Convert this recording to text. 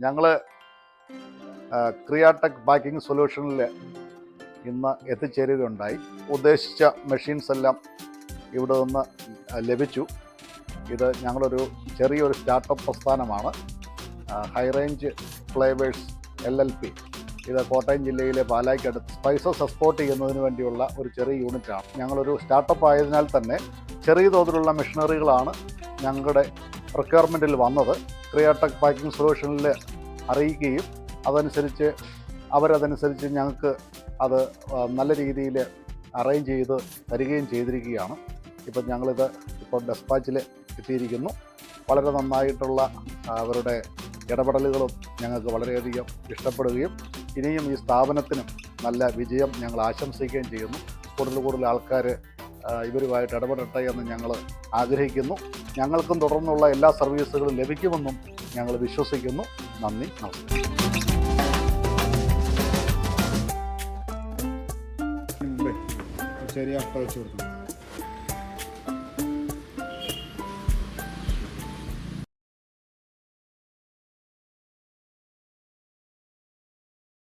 ഞങ്ങൾ ക്രിയാടെക് പാക്കിംഗ് സൊല്യൂഷനിൽ ഇന്ന് എത്തിച്ചേരുകയുണ്ടായി. ഉദ്ദേശിച്ച മെഷീൻസ് എല്ലാം ഇവിടെ നിന്ന് ലഭിച്ചു. ഇത് ഞങ്ങളൊരു ചെറിയൊരു സ്റ്റാർട്ടപ്പ് പ്രസ്ഥാനമാണ്. High range flavours LLP. ഇത് കോട്ടയം ജില്ലയിലെ പാലായ്ക്കടുത്ത് സ്പൈസസ് എക്സ്പോർട്ട് ചെയ്യുന്നതിന് വേണ്ടിയുള്ള ഒരു ചെറിയ യൂണിറ്റാണ്. ഞങ്ങളൊരു സ്റ്റാർട്ടപ്പ് ആയതിനാൽ തന്നെ ചെറിയ തോതിലുള്ള മെഷീനറികളാണ് ഞങ്ങളുടെ റിക്വയർമെൻറ്റിൽ വന്നത്. ക്രിയാടെക് പാക്കിംഗ് സൊല്യൂഷനിൽ അറിയിക്കുകയും അവരതനുസരിച്ച് ഞങ്ങൾക്ക് അത് നല്ല രീതിയിൽ അറേഞ്ച് ചെയ്ത് തരികയും ചെയ്തിരിക്കുകയാണ്. ഇപ്പം ഞങ്ങളിത് ഡെസ്പാച്ചിൽ എത്തിയിരിക്കുന്നു. വളരെ നന്നായിട്ടുള്ള അവരുടെ ഇടപെടലുകളും ഞങ്ങൾക്ക് വളരെയധികം ഇഷ്ടപ്പെടുകയും ഇനിയും ഈ സ്ഥാപനത്തിനും നല്ല വിജയം ഞങ്ങൾ ആശംസിക്കുകയും ചെയ്യുന്നു. കൂടുതൽ ആൾക്കാർ ഇവരുമായിട്ട് ഇടപെടട്ടെ എന്ന് ഞങ്ങൾ ആഗ്രഹിക്കുന്നു. ഞങ്ങൾക്കും തുടർന്നുള്ള എല്ലാ സർവീസുകളും ലഭിക്കുമെന്നും ഞങ്ങൾ വിശ്വസിക്കുന്നു. നന്ദി, നമസ്കാരം. ശരിയാക്കി വെച്ച് കൊടുക്കണം.